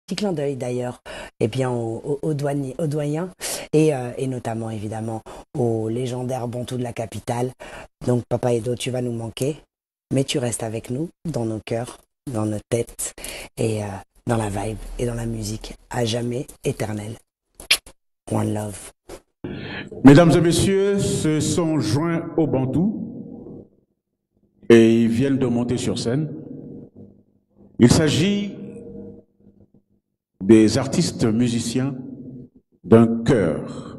Petit clin d'œil d'ailleurs, eh bien aux doyens et notamment évidemment aux légendaires bantous de la capitale. Donc Papa Edo, tu vas nous manquer, mais tu restes avec nous dans nos cœurs, dans nos têtes et dans la vibe et dans la musique à jamais éternelle. One love. Mesdames et messieurs, se sont joints au Bantou et ils viennent de monter sur scène. Il s'agit des artistes musiciens d'un chœur,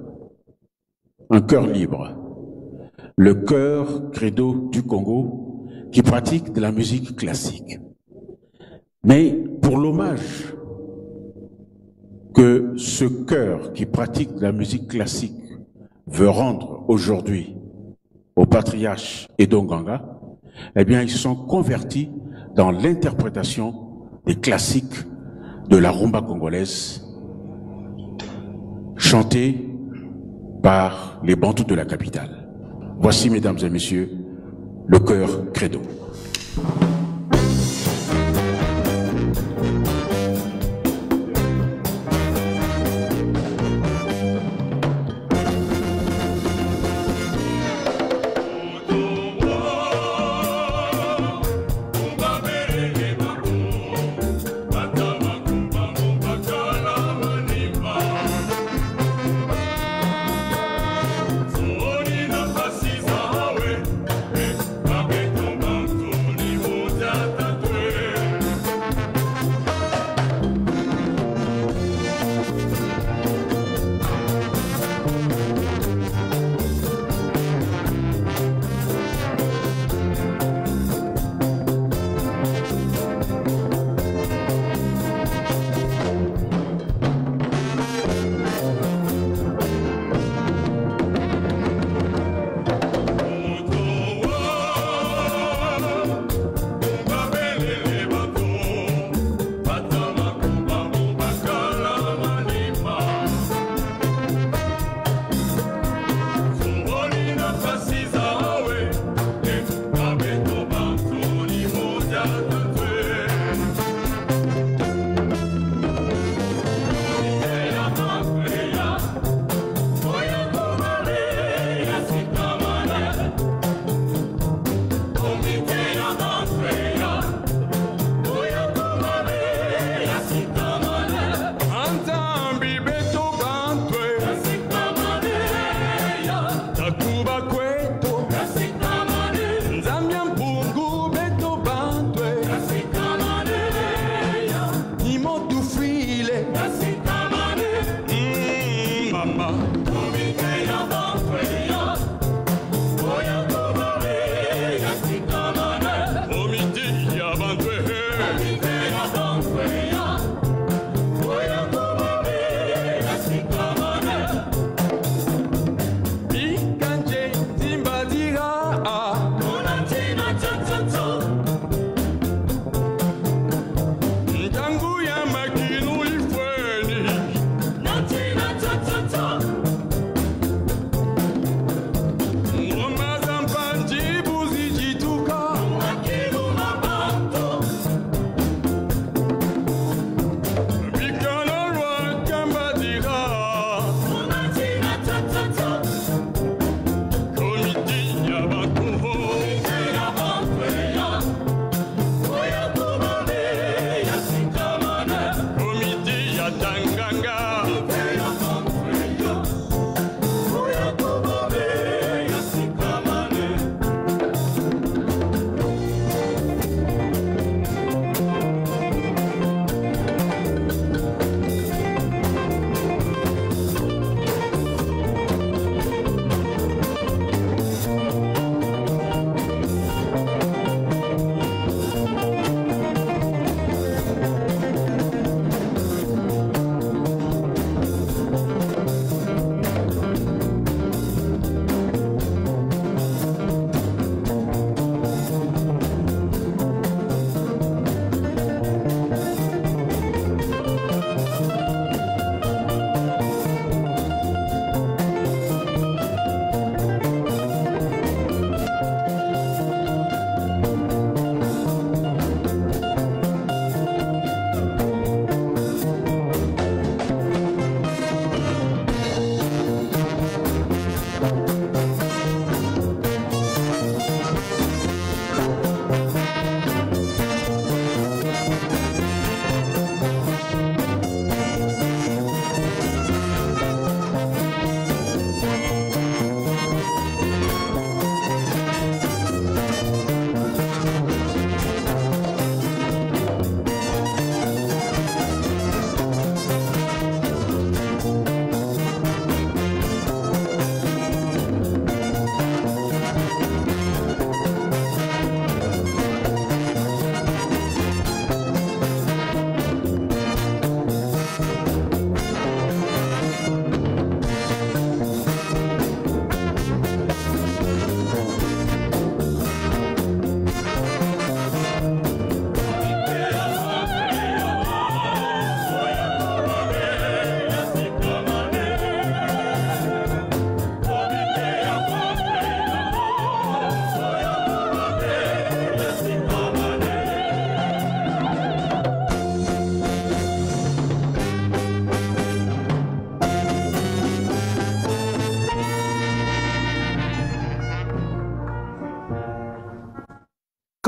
un chœur libre, le chœur Credo du Congo qui pratique de la musique classique. Mais pour l'hommage que ce chœur qui pratique de la musique classique veut rendre aujourd'hui au patriarche Edo Nganga, eh bien ils sont convertis dans l'interprétation des classiques de la rumba congolaise, chantée par les Bantous de la capitale. Voici, mesdames et messieurs, le chœur Credo.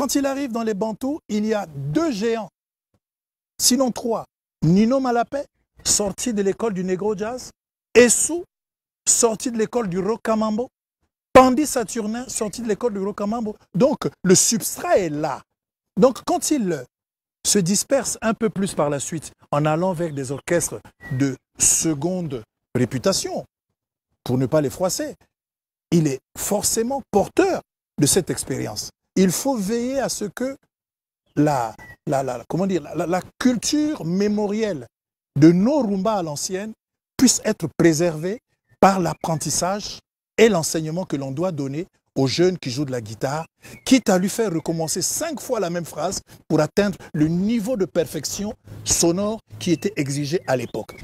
Quand il arrive dans les Bantous, il y a 2 géants, sinon 3. Nino Malapé, sorti de l'école du Negro Jazz, Essou, sorti de l'école du Rocamambo, Pandi Saturnin, sorti de l'école du Rocamambo. Donc, le substrat est là. Donc, quand il se disperse un peu plus par la suite, en allant vers des orchestres de seconde réputation, pour ne pas les froisser, il est forcément porteur de cette expérience. Il faut veiller à ce que la culture mémorielle de nos rumbas à l'ancienne puisse être préservée par l'apprentissage et l'enseignement que l'on doit donner aux jeunes qui jouent de la guitare, quitte à lui faire recommencer 5 fois la même phrase pour atteindre le niveau de perfection sonore qui était exigé à l'époque.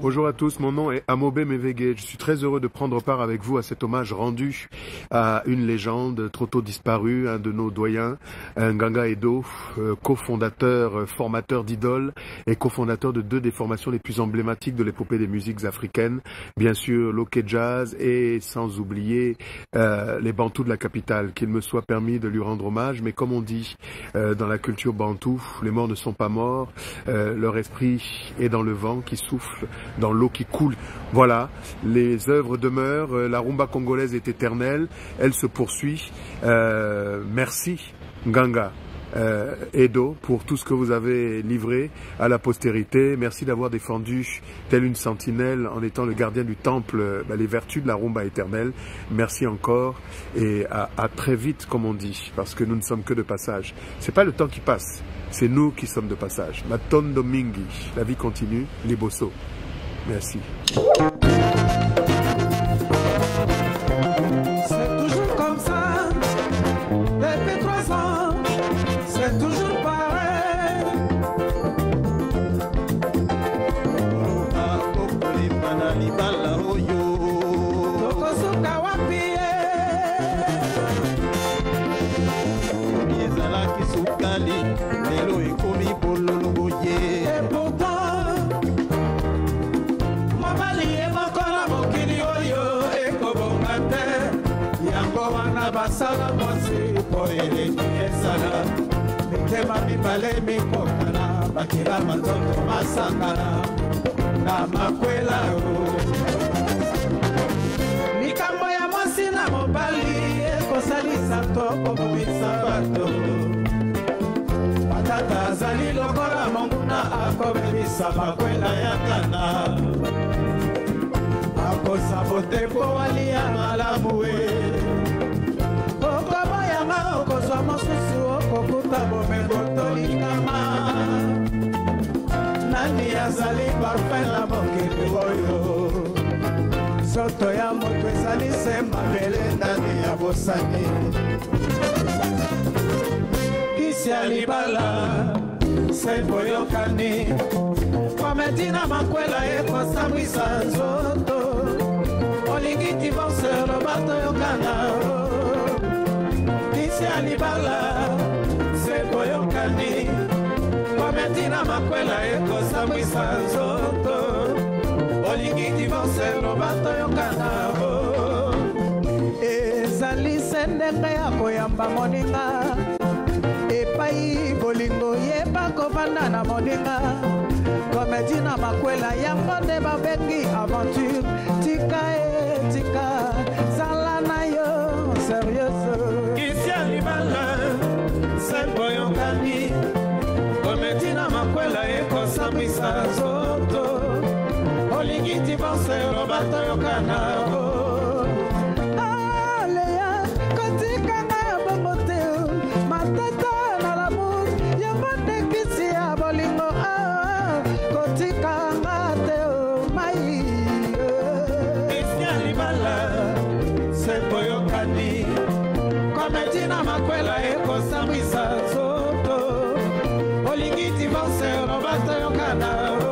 Bonjour à tous, mon nom est Amobe Mevege. Je suis très heureux de prendre part avec vous à cet hommage rendu à une légende trop tôt disparue, un de nos doyens, Nganga Edo, cofondateur, formateur d'idoles et cofondateur de deux des formations les plus emblématiques de l'épopée des musiques africaines, bien sûr l'Oké Jazz et sans oublier les Bantous de la capitale. Qu'il me soit permis de lui rendre hommage, mais comme on dit dans la culture bantou, les morts ne sont pas morts, leur esprit est dans le vent qui souffle, dans l'eau qui coule. Voilà, les œuvres demeurent, la rumba congolaise est éternelle, elle se poursuit. Merci Nganga Edo pour tout ce que vous avez livré à la postérité. Merci d'avoir défendu telle une sentinelle en étant le gardien du temple les vertus de la rumba éternelle. Merci encore et à très vite comme on dit, parce que nous ne sommes que de passage. C'est pas le temps qui passe, c'est nous qui sommes de passage. Matondo Mingi, la vie continue, Liboso. Merci. C'est toujours comme ça, depuis 3 ans, c'est toujours pareil. Tokosuka wapi ezalaki sukali lelo ekomi bololo boye. Et pourtant mobali ye moko na mokili oyo ekobonga te, yango wana basala mwasi mpo eleki esala mikema mibale mikokana bakila manzoto masangana na makwela o. Likambo ya mwasi na mobali ekosalisa to kobomisa bato. Matata azali lokola monguna akobebisa makwela ya kana, akosabote mpo walia malamu e. Okoboyanga okozwa mosusu okokuta bomengo tolikama. Nani azali parfum na mokili oyo? Soto ya moto ezali se mabele ndani ya bosani. Kisi ya libala se boyokani, komedi na makwela ekosambwisa nzoto. Olingi divorce lobato yokana, kisi ya libala se boyokani, komedi na makwela ekosambwisa nzoto. Olingi divorce lobato yokana, ezali se ndenge ya koyamba moninga epai bolingo yeba kovanda na moninga. Komedi na makwela yango nde babengi aventure. Tika e tika zala na yo serieuse. Kisi ya libala se boyokani, komedi na makwela ekosambwisa nzoto. Olingi divorce lobato yokana o. Aleya kotikanga ya bongo te, matata na lamour yango nde kisi ya bolingo kotikanga te o mai. Kisi ya libala se boyokani, komedi na makwela ekosambwisa nzoto. Olingi divorce lobato yokana o.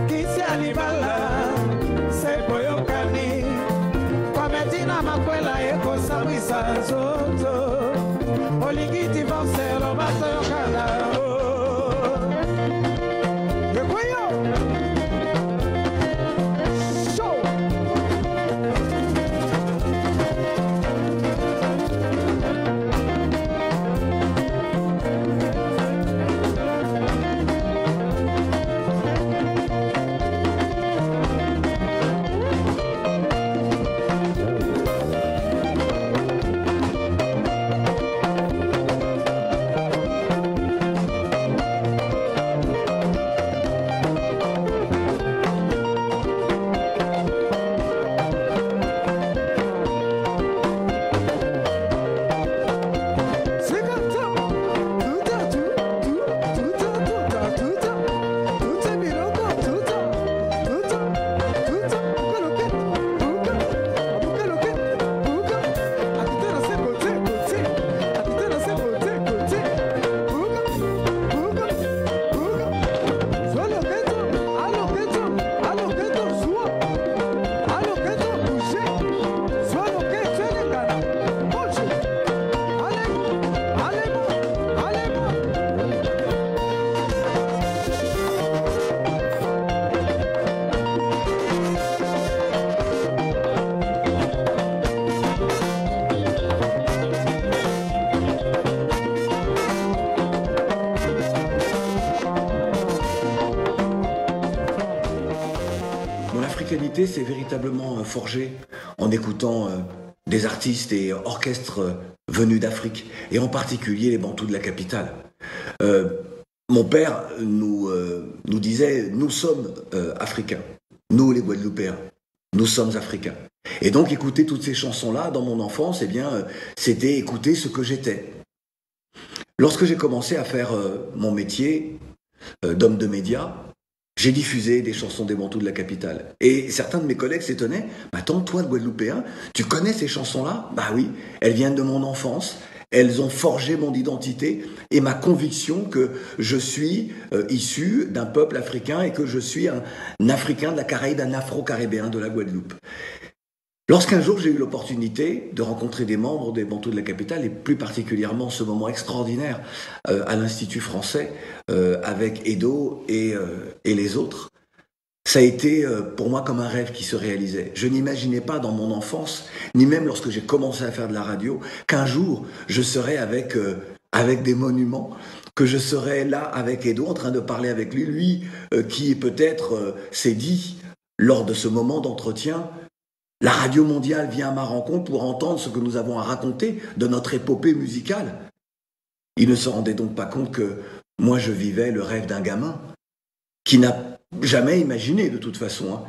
Kisi ya libala se boyokani, komedi na makwela ekosambwisa nzoto. Olingi divorce lobato yokana o. Yekweyo show. africanité s'est véritablement forgée en écoutant des artistes et orchestres venus d'Afrique, et en particulier les Bantous de la capitale. Mon père nous disait « Nous sommes africains, nous les Guadeloupéens, nous sommes africains ». Et donc écouter toutes ces chansons-là dans mon enfance, eh bien, c'était écouter ce que j'étais. Lorsque j'ai commencé à faire mon métier d'homme de médias, j'ai diffusé des chansons des Bantous de la capitale. Et certains de mes collègues s'étonnaient. « Attends, toi, Guadeloupéen, tu connais ces chansons-là » Bah oui, elles viennent de mon enfance. Elles ont forgé mon identité et ma conviction que je suis issu d'un peuple africain et que je suis un Africain de la Caraïbe, un Afro-Caribéen de la Guadeloupe. Lorsqu'un jour j'ai eu l'opportunité de rencontrer des membres des Bantous de la capitale, et plus particulièrement ce moment extraordinaire à l'Institut français avec Edo et les autres, ça a été pour moi comme un rêve qui se réalisait. Je n'imaginais pas dans mon enfance, ni même lorsque j'ai commencé à faire de la radio, qu'un jour je serais avec des monuments, que je serais là avec Edo en train de parler avec lui qui peut-être s'est dit lors de ce moment d'entretien: la radio mondiale vient à ma rencontre pour entendre ce que nous avons à raconter de notre épopée musicale. Il ne se rendait donc pas compte que moi je vivais le rêve d'un gamin qui n'a jamais imaginé de toute façon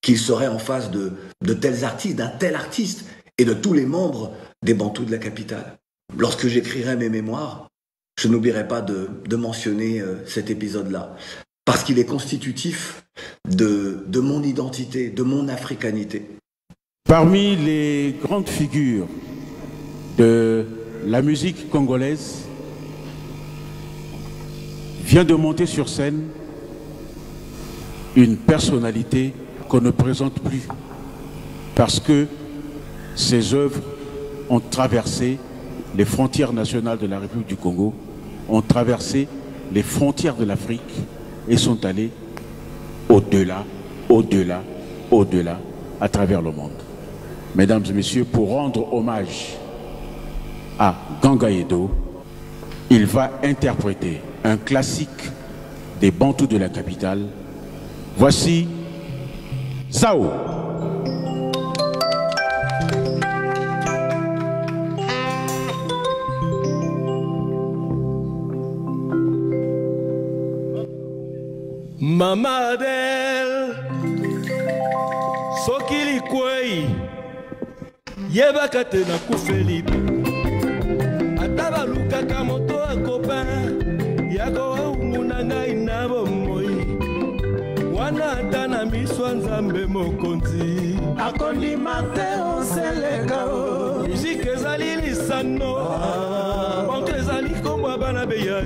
qu'il serait en face de tels artistes, d'un tel artiste et de tous les membres des Bantous de la capitale. Lorsque j'écrirai mes mémoires, je n'oublierai pas de mentionner cet épisode-là, parce qu'il est constitutif de mon identité, de mon africanité. Parmi les grandes figures de la musique congolaise, vient de monter sur scène une personnalité qu'on ne présente plus, parce que ses œuvres ont traversé les frontières nationales de la République du Congo, ont traversé les frontières de l'Afrique et sont allées au-delà, au-delà, au-delà, à travers le monde. Mesdames et messieurs, pour rendre hommage à Ganga Edo, il va interpréter un classique des Bantous de la capitale. Voici Sao. Mama Adel Sokili Kwei Yebaka te na kufeli Ataba luka kamoto a copain Yako unguna ngai na bomoi Wana atana miswa nzambe mokonzi Akondi mate oseleka o Musique ezali lisano Onke ezali komwa bana beya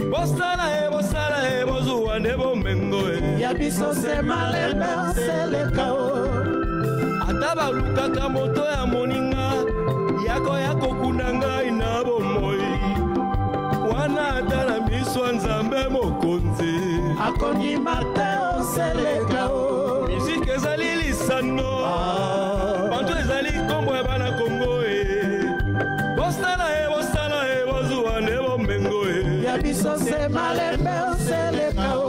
Bosala e bozuwa nebo mengo Yabiso se malembe oseleka o Ataba lukaka moto ya moninga Yako kuna ngai na bomoi Wana atana miswa nzambe mokonzi Akondi mate oseleka o Musique ezali lisano Bantu ezali kombo ya bana Kongo Bosala e bozuwa nebo mengo Yabiso se malembe oseleka o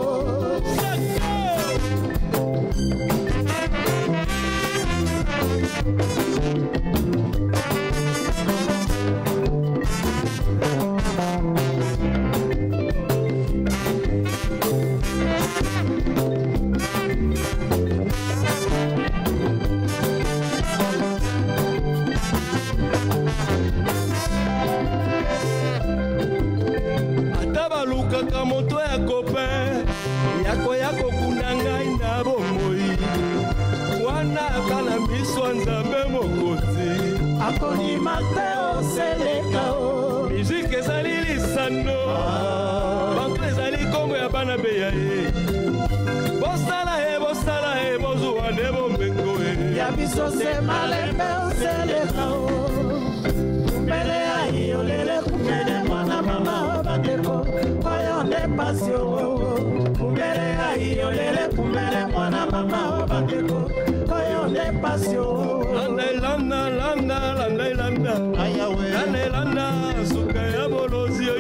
Ataba moto ya copain Yako kuna ngai na bomoi Wana kana miswa nzambe mokonzi Akoni mate oseleka o Musique ezali lisano Bantu ezali kombo ya bana beya Bosala e bozuwa nebo mengo Yabiso se malembe oseleka o Kumbele ya iolele kumele mwana mama obandeko Oyonde pasio Kumbele ya iolele kumele mwana mama obandeko Oyonde pasio Landa Landa Suka ya bolozi yo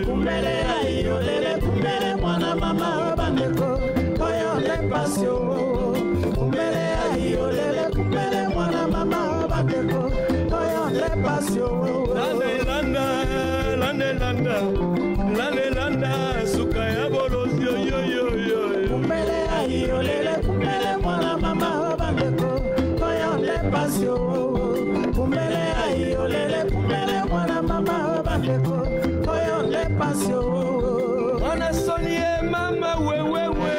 Kumbele ya iolele kumele mwana mama obandeko Oyonde pasio kumele ayolele kumele mwana mama bandeko oyo nde pasio landa suka ya bolozi yo kumele ayolele kumele mwana mama bandeko oyo nde pasio kumele ayolele kumele mwana mama bandeko oyo nde pasio mwana sonie mama wewewe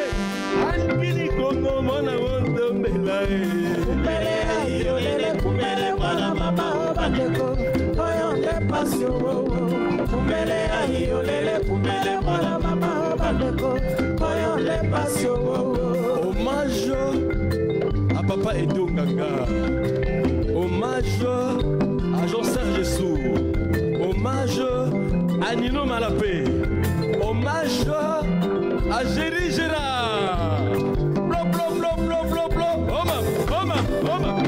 angini kongo mwana wondo mbela kumele ayolele kumele mwana mama bandeko oyo nde pasio kumele ayolele kumele mwana mama bandeko oyo nde pasio hommage à papa Edo Nganga, hommage à Jean-Serge Sou, hommage à Nino Malapé, hommage à Géry Gérard. Blo, blo, blo, blo, blo, blo. Oma.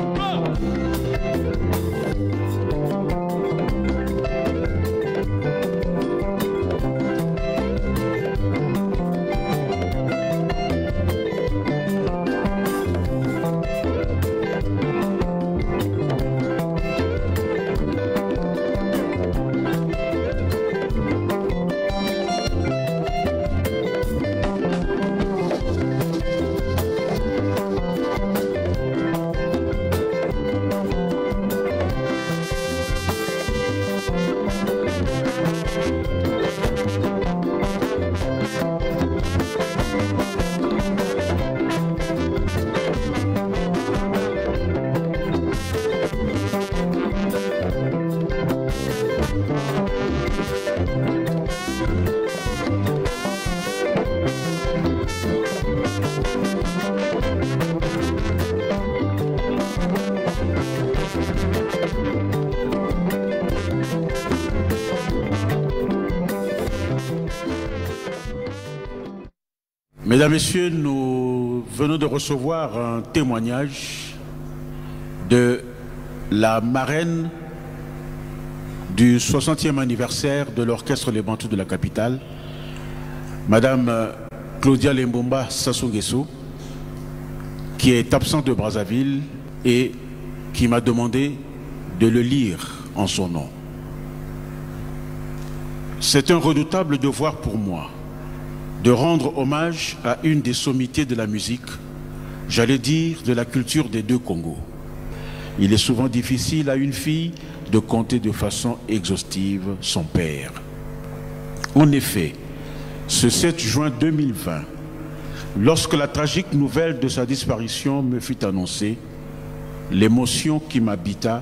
Mesdames, Messieurs, nous venons de recevoir un témoignage de la marraine du 60e anniversaire de l'orchestre Les Bantous de la capitale, Madame Claudia Lembomba Sassou-Nguesso, qui est absente de Brazzaville et qui m'a demandé de le lire en son nom. C'est un redoutable devoir pour moi de rendre hommage à une des sommités de la musique, j'allais dire de la culture des deux Congos. Il est souvent difficile à une fille de compter de façon exhaustive son père. En effet, ce 7 juin 2020, lorsque la tragique nouvelle de sa disparition me fut annoncée, l'émotion qui m'habita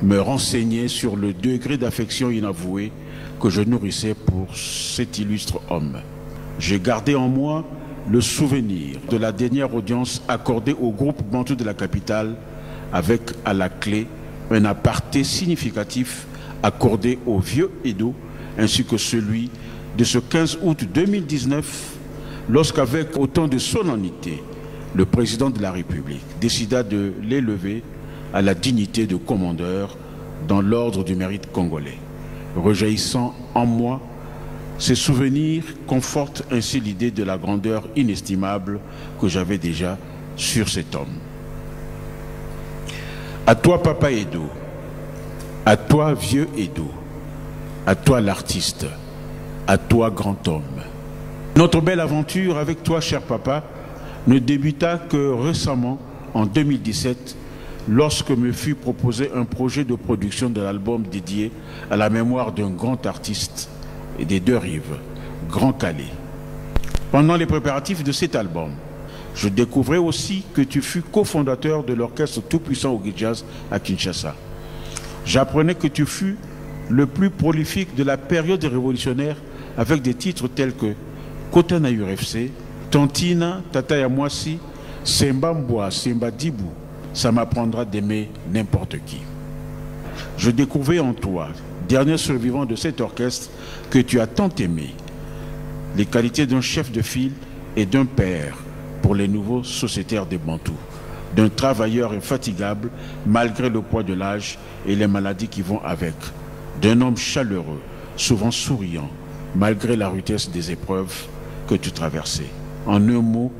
me renseignait sur le degré d'affection inavouée que je nourrissais pour cet illustre homme. J'ai gardé en moi le souvenir de la dernière audience accordée au groupe Bantou de la capitale avec à la clé un aparté significatif accordé au vieux Edo ainsi que celui de ce 15 août 2019 lorsqu'avec autant de solennité le président de la République décida de l'élever à la dignité de commandeur dans l'ordre du mérite congolais. Rejaillissant en moi, ces souvenirs confortent ainsi l'idée de la grandeur inestimable que j'avais déjà sur cet homme. À toi, papa Edo, à toi, vieux Edo, à toi, l'artiste, à toi, grand homme. Notre belle aventure avec toi, cher papa, ne débuta que récemment, en 2017, lorsque me fut proposé un projet de production de l'album dédié à la mémoire d'un grand artiste et des deux rives, Grand Calais. Pendant les préparatifs de cet album, je découvrais aussi que tu fus cofondateur de l'orchestre tout-puissant au Jazz à Kinshasa. J'apprenais que tu fus le plus prolifique de la période révolutionnaire avec des titres tels que Kotana UFC, Tantina, Tataya Mwasi, Semba Mboa, Semba Dibou, ça m'apprendra d'aimer n'importe qui. Je découvrais en toi, dernier survivant de cet orchestre que tu as tant aimé, les qualités d'un chef de file et d'un père pour les nouveaux sociétaires des Bantous, d'un travailleur infatigable malgré le poids de l'âge et les maladies qui vont avec, d'un homme chaleureux, souvent souriant, malgré la rudesse des épreuves que tu traversais. En un mot,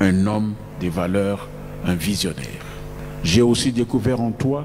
un homme des valeurs, un visionnaire. J'ai aussi découvert en toi